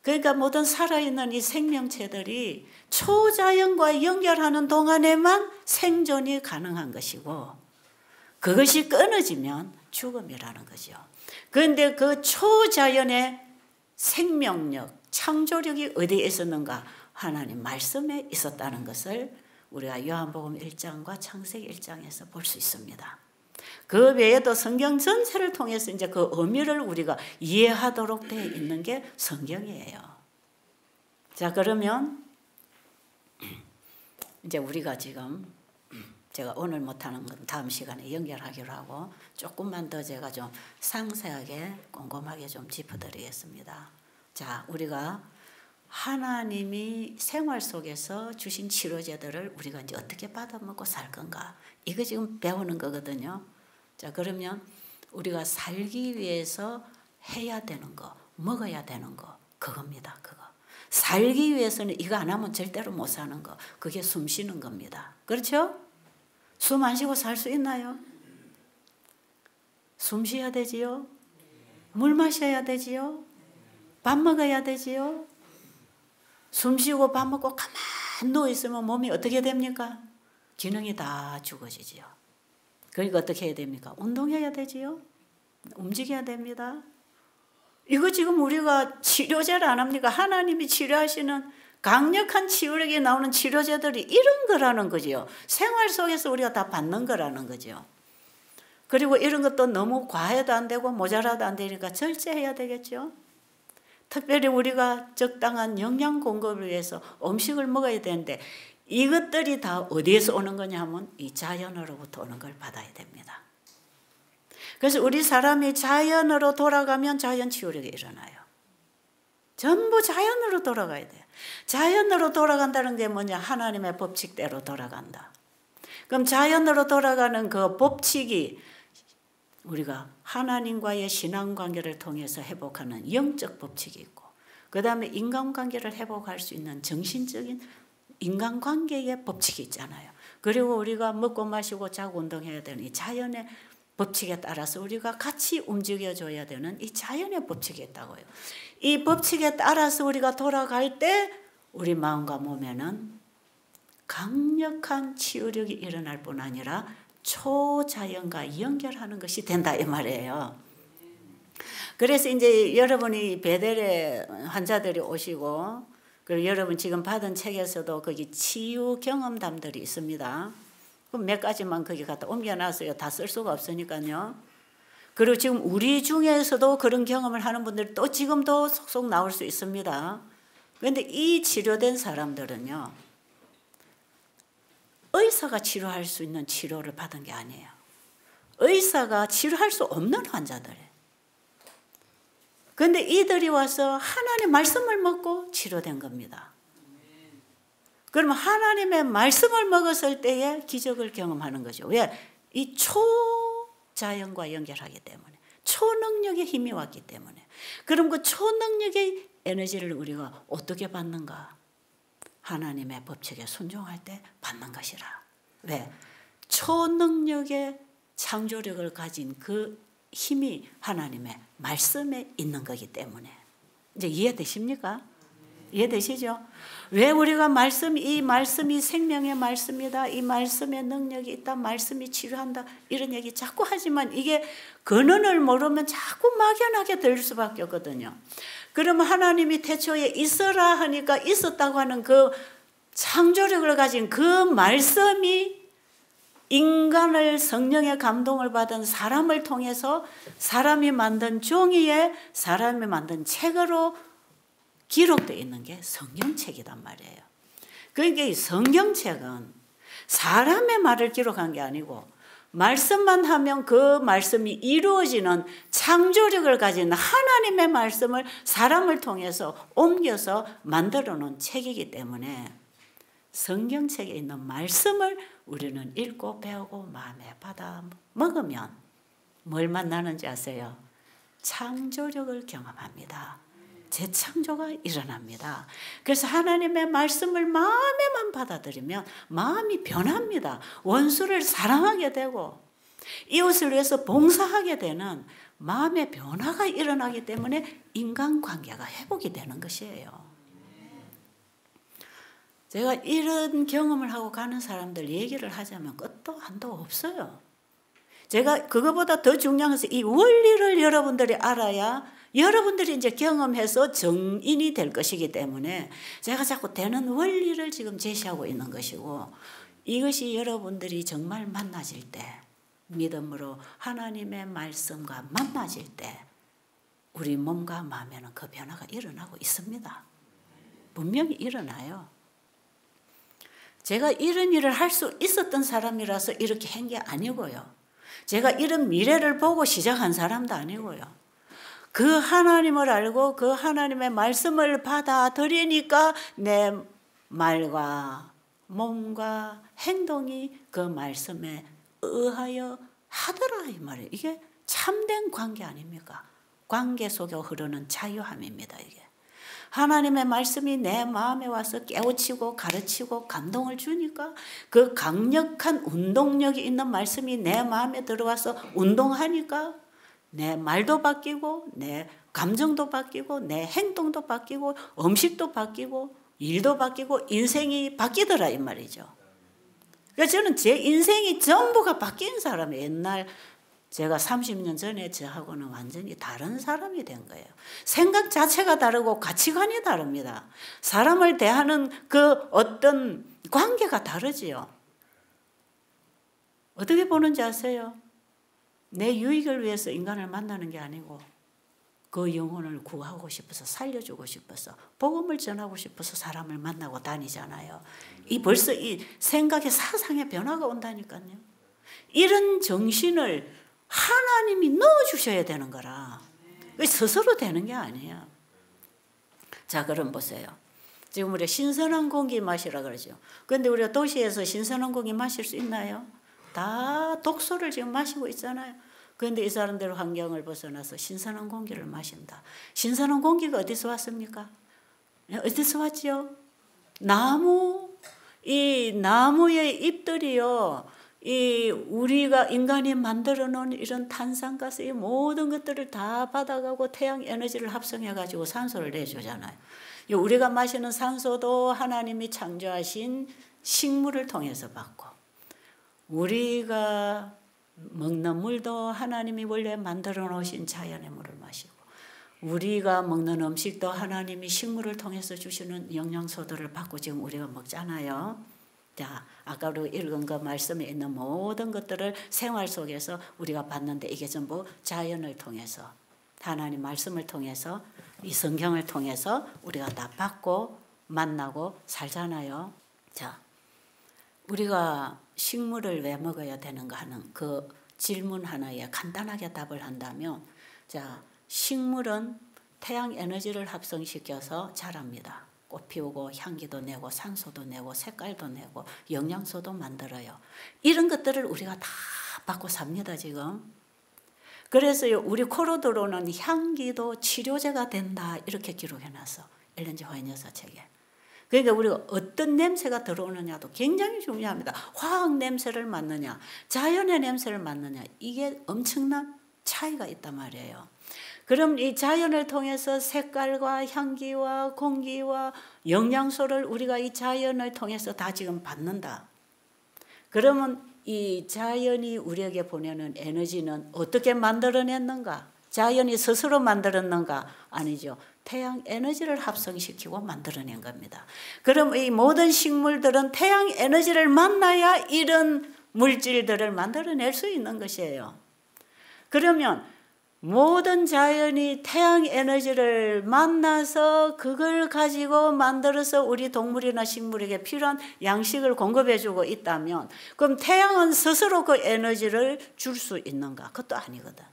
그러니까 모든 살아있는 이 생명체들이 초자연과 연결하는 동안에만 생존이 가능한 것이고 그것이 끊어지면 죽음이라는 거죠. 그런데 그 초자연의 생명력, 창조력이 어디에 있었는가? 하나님 말씀에 있었다는 것을 우리가 요한복음 1장과 창세기 1장에서 볼 수 있습니다. 그 외에도 성경 전체를 통해서 이제 그 의미를 우리가 이해하도록 되어 있는 게 성경이에요. 자, 그러면 이제 우리가 지금 제가 오늘 못하는 건 다음 시간에 연결하기로 하고 조금만 더 제가 좀 상세하게 꼼꼼하게 좀 짚어드리겠습니다. 자, 우리가 하나님이 생활 속에서 주신 치료제들을 우리가 이제 어떻게 받아먹고 살 건가? 이거 지금 배우는 거거든요. 자, 그러면 우리가 살기 위해서 해야 되는 거, 먹어야 되는 거, 그겁니다. 그거. 살기 위해서는 이거 안 하면 절대로 못 사는 거. 그게 숨 쉬는 겁니다. 그렇죠? 숨 안 쉬고 살 수 있나요? 숨 쉬어야 되지요? 물 마셔야 되지요? 밥 먹어야 되지요? 숨 쉬고 밥 먹고 가만히 누워있으면 몸이 어떻게 됩니까? 기능이 다 죽어지지요. 그러니까 어떻게 해야 됩니까? 운동해야 되지요? 움직여야 됩니다. 이거 지금 우리가 치료제를 안 합니까? 하나님이 치료하시는 강력한 치유력이 나오는 치료제들이 이런 거라는 거지요. 생활 속에서 우리가 다 받는 거라는 거죠. 그리고 이런 것도 너무 과해도 안 되고 모자라도 안 되니까 절제해야 되겠죠. 특별히 우리가 적당한 영양 공급을 위해서 음식을 먹어야 되는데 이것들이 다 어디에서 오는 거냐 하면 이 자연으로부터 오는 걸 받아야 됩니다. 그래서 우리 사람이 자연으로 돌아가면 자연 치유력이 일어나요. 전부 자연으로 돌아가야 돼요. 자연으로 돌아간다는 게 뭐냐? 하나님의 법칙대로 돌아간다. 그럼 자연으로 돌아가는 그 법칙이 우리가 하나님과의 신앙관계를 통해서 회복하는 영적 법칙이 있고 그 다음에 인간관계를 회복할 수 있는 정신적인 인간관계의 법칙이 있잖아요. 그리고 우리가 먹고 마시고 자고 운동해야 되는 이 자연의 법칙에 따라서 우리가 같이 움직여줘야 되는 이 자연의 법칙이 있다고요. 이 법칙에 따라서 우리가 돌아갈 때 우리 마음과 몸에는 강력한 치유력이 일어날 뿐 아니라 초자연과 연결하는 것이 된다 이 말이에요. 그래서 이제 여러분이 베델에 환자들이 오시고, 그리고 여러분 지금 받은 책에서도 거기 치유 경험담들이 있습니다. 그럼 몇 가지만 거기 갖다 옮겨놨어요. 다 쓸 수가 없으니까요. 그리고 지금 우리 중에서도 그런 경험을 하는 분들이 또 지금도 속속 나올 수 있습니다. 그런데 이 치료된 사람들은요, 의사가 치료할 수 있는 치료를 받은 게 아니에요. 의사가 치료할 수 없는 환자들이에요. 그런데 이들이 와서 하나님의 말씀을 먹고 치료된 겁니다. 그러면 하나님의 말씀을 먹었을 때에 기적을 경험하는 거죠. 왜? 이 초자연과 연결하기 때문에, 초능력의 힘이 왔기 때문에. 그럼 그 초능력의 에너지를 우리가 어떻게 받는가? 하나님의 법칙에 순종할 때 받는 것이라. 왜? 초능력의 창조력을 가진 그 힘이 하나님의 말씀에 있는 거기 때문에. 이제 이해되십니까? 이해되시죠? 왜 우리가 이 말씀이 생명의 말씀이다, 이 말씀의 능력이 있다, 말씀이 치료한다, 이런 얘기 자꾸 하지만 이게 근원을 모르면 자꾸 막연하게 들릴 수밖에 없거든요. 그러면 하나님이 태초에 있어라 하니까 있었다고 하는 그 창조력을 가진 그 말씀이 인간을 성령의 감동을 받은 사람을 통해서 사람이 만든 종이에 사람이 만든 책으로 기록되어 있는 게 성경책이란 말이에요. 그러니까 이 성경책은 사람의 말을 기록한 게 아니고 말씀만 하면 그 말씀이 이루어지는 창조력을 가진 하나님의 말씀을 사람을 통해서 옮겨서 만들어 놓은 책이기 때문에 성경책에 있는 말씀을 우리는 읽고 배우고 마음에 받아 먹으면 뭘 만나는지 아세요? 창조력을 경험합니다. 재창조가 일어납니다. 그래서 하나님의 말씀을 마음에만 받아들이면 마음이 변합니다. 원수를 사랑하게 되고 이웃을 위해서 봉사하게 되는 마음의 변화가 일어나기 때문에 인간관계가 회복이 되는 것이에요. 제가 이런 경험을 하고 가는 사람들 얘기를 하자면 끝도 한도 없어요. 제가 그거보다 더 중요한 것은 이 원리를 여러분들이 알아야 여러분들이 이제 경험해서 정인이 될 것이기 때문에 제가 자꾸 되는 원리를 지금 제시하고 있는 것이고, 이것이 여러분들이 정말 만나질 때, 믿음으로 하나님의 말씀과 만나질 때 우리 몸과 마음에는 그 변화가 일어나고 있습니다. 분명히 일어나요. 제가 이런 일을 할 수 있었던 사람이라서 이렇게 한 게 아니고요. 제가 이런 미래를 보고 시작한 사람도 아니고요. 그 하나님을 알고 그 하나님의 말씀을 받아들이니까 내 말과 몸과 행동이 그 말씀에 의하여 하더라 이 말이에요. 이게 참된 관계 아닙니까? 관계 속에 흐르는 자유함입니다. 이게 하나님의 말씀이 내 마음에 와서 깨우치고 가르치고 감동을 주니까 그 강력한 운동력이 있는 말씀이 내 마음에 들어와서 운동하니까 내 말도 바뀌고 내 감정도 바뀌고 내 행동도 바뀌고 음식도 바뀌고 일도 바뀌고 인생이 바뀌더라 이 말이죠. 그래서 저는 제 인생이 전부가 바뀐 사람이에요. 옛날 제가 30년 전에 저하고는 완전히 다른 사람이 된 거예요. 생각 자체가 다르고 가치관이 다릅니다. 사람을 대하는 그 어떤 관계가 다르지요. 어떻게 보는지 아세요? 내 유익을 위해서 인간을 만나는 게 아니고 그 영혼을 구하고 싶어서 살려주고 싶어서 복음을 전하고 싶어서 사람을 만나고 다니잖아요. 벌써 이 생각의 사상의 변화가 온다니까요. 이런 정신을 하나님이 넣어주셔야 되는 거라. 스스로 되는 게 아니에요. 자, 그럼 보세요. 지금 우리가 신선한 공기 마시라 그러죠. 그런데 우리가 도시에서 신선한 공기 마실 수 있나요? 다 독소를 지금 마시고 있잖아요. 그런데 이 사람들 환경을 벗어나서 신선한 공기를 마신다. 신선한 공기가 어디서 왔습니까? 어디서 왔죠? 이 나무의 잎들이요. 우리가 인간이 만들어 놓은 이런 탄산가스, 이 모든 것들을 다 받아가고 태양 에너지를 합성해가지고 산소를 내주잖아요. 우리가 마시는 산소도 하나님이 창조하신 식물을 통해서 받고, 우리가 먹는 물도 하나님이 원래 만들어 놓으신 자연의 물을 마시고, 우리가 먹는 음식도 하나님이 식물을 통해서 주시는 영양소들을 받고 지금 우리가 먹잖아요. 자, 아까로 읽은 그 말씀에 있는 모든 것들을 생활 속에서 우리가 받는데, 이게 전부 자연을 통해서, 하나님 말씀을 통해서, 이 성경을 통해서 우리가 다 받고 만나고 살잖아요. 자, 우리가 식물을 왜 먹어야 되는가 하는 그 질문 하나에 간단하게 답을 한다면, 자, 식물은 태양 에너지를 합성시켜서 자랍니다. 꽃 피우고 향기도 내고 산소도 내고 색깔도 내고 영양소도 만들어요. 이런 것들을 우리가 다 받고 삽니다 지금. 그래서 우리 코로 들어오는 향기도 치료제가 된다 이렇게 기록해놨어. 엘렌 G 화이트 여사 책에. 그러니까 우리가 어떤 냄새가 들어오느냐도 굉장히 중요합니다. 화학 냄새를 맡느냐, 자연의 냄새를 맡느냐, 이게 엄청난 차이가 있단 말이에요. 그럼 이 자연을 통해서 색깔과 향기와 공기와 영양소를 우리가 이 자연을 통해서 다 지금 받는다. 그러면 이 자연이 우리에게 보내는 에너지는 어떻게 만들어냈는가? 자연이 스스로 만들었는가? 아니죠. 태양 에너지를 합성시키고 만들어낸 겁니다. 그럼 이 모든 식물들은 태양 에너지를 만나야 이런 물질들을 만들어낼 수 있는 것이에요. 그러면 모든 자연이 태양 에너지를 만나서 그걸 가지고 만들어서 우리 동물이나 식물에게 필요한 양식을 공급해주고 있다면, 그럼 태양은 스스로 그 에너지를 줄 수 있는가? 그것도 아니거든.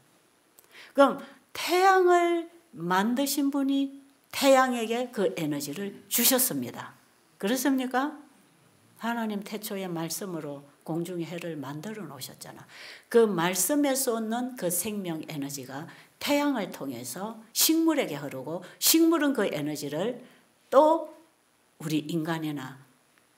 그럼 태양을 만드신 분이 태양에게 그 에너지를 주셨습니다. 그렇습니까? 하나님 태초의 말씀으로 공중의 해를 만들어 놓으셨잖아. 그 말씀에 쏟는 그 생명 에너지가 태양을 통해서 식물에게 흐르고, 식물은 그 에너지를 또 우리 인간이나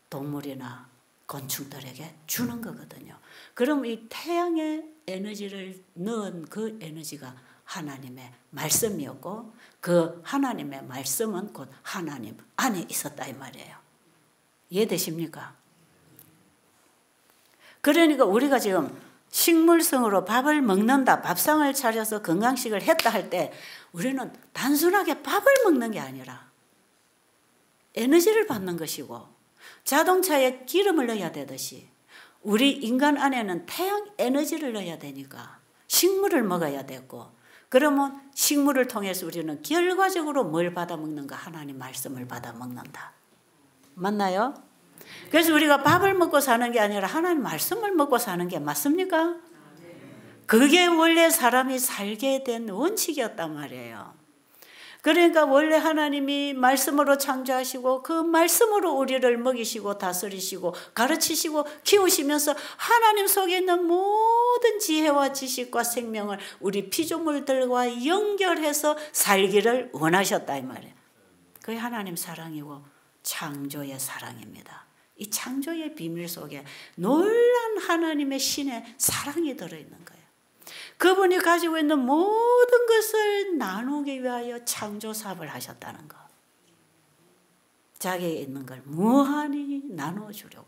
동물이나 곤충들에게 주는 거거든요. 그럼 이 태양의 에너지를 넣은 그 에너지가 하나님의 말씀이었고, 그 하나님의 말씀은 곧 하나님 안에 있었다 이 말이에요. 이해되십니까? 그러니까 우리가 지금 식물성으로 밥을 먹는다, 밥상을 차려서 건강식을 했다 할 때 우리는 단순하게 밥을 먹는 게 아니라 에너지를 받는 것이고, 자동차에 기름을 넣어야 되듯이 우리 인간 안에는 태양 에너지를 넣어야 되니까 식물을 먹어야 되고, 그러면 식물을 통해서 우리는 결과적으로 뭘 받아 먹는가? 하나님 말씀을 받아 먹는다. 맞나요? 그래서 우리가 밥을 먹고 사는 게 아니라 하나님 말씀을 먹고 사는 게 맞습니까? 그게 원래 사람이 살게 된 원칙이었단 말이에요. 그러니까 원래 하나님이 말씀으로 창조하시고 그 말씀으로 우리를 먹이시고 다스리시고 가르치시고 키우시면서 하나님 속에 있는 모든 지혜와 지식과 생명을 우리 피조물들과 연결해서 살기를 원하셨다 이 말이에요. 그게 하나님 사랑이고 창조의 사랑입니다. 이 창조의 비밀 속에 놀란 하나님의 신의 사랑이 들어있는 거예요. 그분이 가지고 있는 모든 것을 나누기 위하여 창조 사업을 하셨다는 것. 자기에 있는 걸 무한히 나누어 주려고.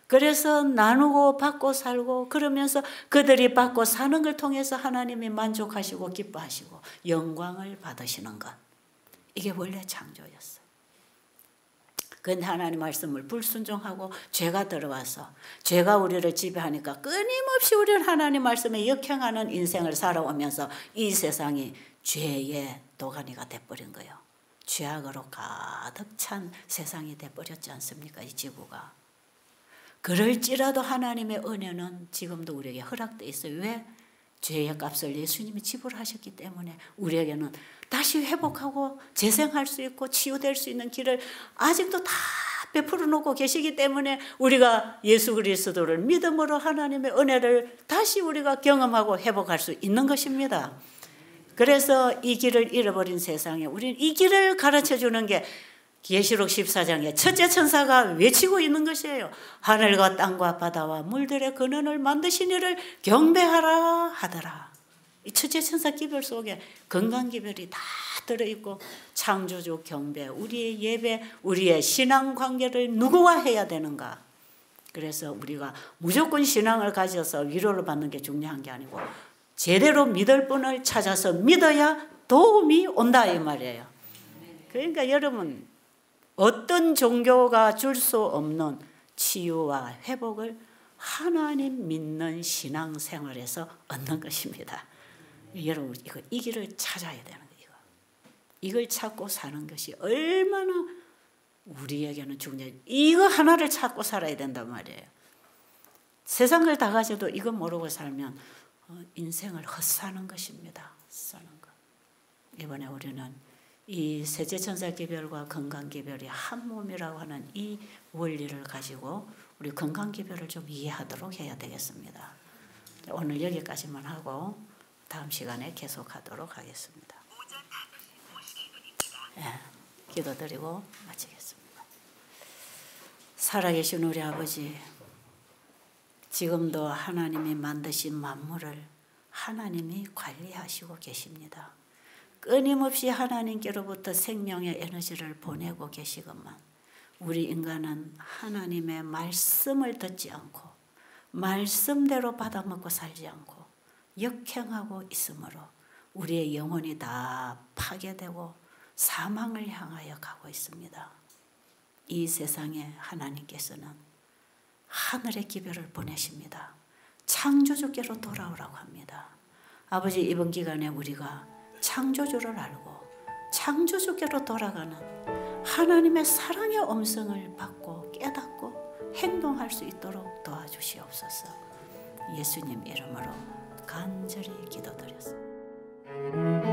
그래서 나누고 받고 살고, 그러면서 그들이 받고 사는 걸 통해서 하나님이 만족하시고 기뻐하시고 영광을 받으시는 것. 이게 원래 창조였어요. 그런데 하나님 말씀을 불순종하고 죄가 들어와서 죄가 우리를 지배하니까 끊임없이 우리는 하나님 말씀에 역행하는 인생을 살아오면서 이 세상이 죄의 도가니가 돼버린 거예요. 죄악으로 가득 찬 세상이 돼버렸지 않습니까? 이 지구가. 그럴지라도 하나님의 은혜는 지금도 우리에게 허락되어 있어요. 왜? 죄의 값을 예수님이 지불하셨기 때문에 우리에게는 다시 회복하고 재생할 수 있고 치유될 수 있는 길을 아직도 다 베풀어 놓고 계시기 때문에 우리가 예수 그리스도를 믿음으로 하나님의 은혜를 다시 우리가 경험하고 회복할 수 있는 것입니다. 그래서 이 길을 잃어버린 세상에 우리는 이 길을 가르쳐 주는 게 계시록 14장에 첫째 천사가 외치고 있는 것이에요. 하늘과 땅과 바다와 물들의 근원을 만드신 이를 경배하라 하더라. 이 첫째 천사 기별 속에 건강 기별이 다 들어있고 창조주 경배, 우리의 예배, 우리의 신앙 관계를 누구와 해야 되는가? 그래서 우리가 무조건 신앙을 가져서 위로를 받는 게 중요한 게 아니고 제대로 믿을 분을 찾아서 믿어야 도움이 온다 이 말이에요. 그러니까 여러분 어떤 종교가 줄 수 없는 치유와 회복을 하나님 믿는 신앙생활에서 얻는 것입니다. 여러분 이거 이 길을 찾아야 되는 거예요. 이걸 찾고 사는 것이 얼마나 우리에게는 중요해요. 이거 하나를 찾고 살아야 된단 말이에요. 세상을 다 가져도 이거 모르고 살면 인생을 헛사는 것입니다. 사는 것. 이번에 우리는 이 세제천사기별과 건강기별이 한 몸이라고 하는 이 원리를 가지고 우리 건강기별을 좀 이해하도록 해야 되겠습니다. 오늘 여기까지만 하고 다음 시간에 계속하도록 하겠습니다. 기도드리고 마치겠습니다. 살아계신 우리 아버지, 지금도 하나님이 만드신 만물을 하나님이 관리하시고 계십니다. 끊임없이 하나님께로부터 생명의 에너지를 보내고 계시건만 우리 인간은 하나님의 말씀을 듣지 않고 말씀대로 받아먹고 살지 않고 역행하고 있으므로 우리의 영혼이 다 파괴되고 사망을 향하여 가고 있습니다. 이 세상에 하나님께서는 하늘의 기별을 보내십니다. 창조주께로 돌아오라고 합니다. 아버지, 이번 기간에 우리가 창조주를 알고 창조주께로 돌아가는 하나님의 사랑의 음성을 받고 깨닫고 행동할 수 있도록 도와주시옵소서. 예수님 이름으로 간절히 기도드렸습니다.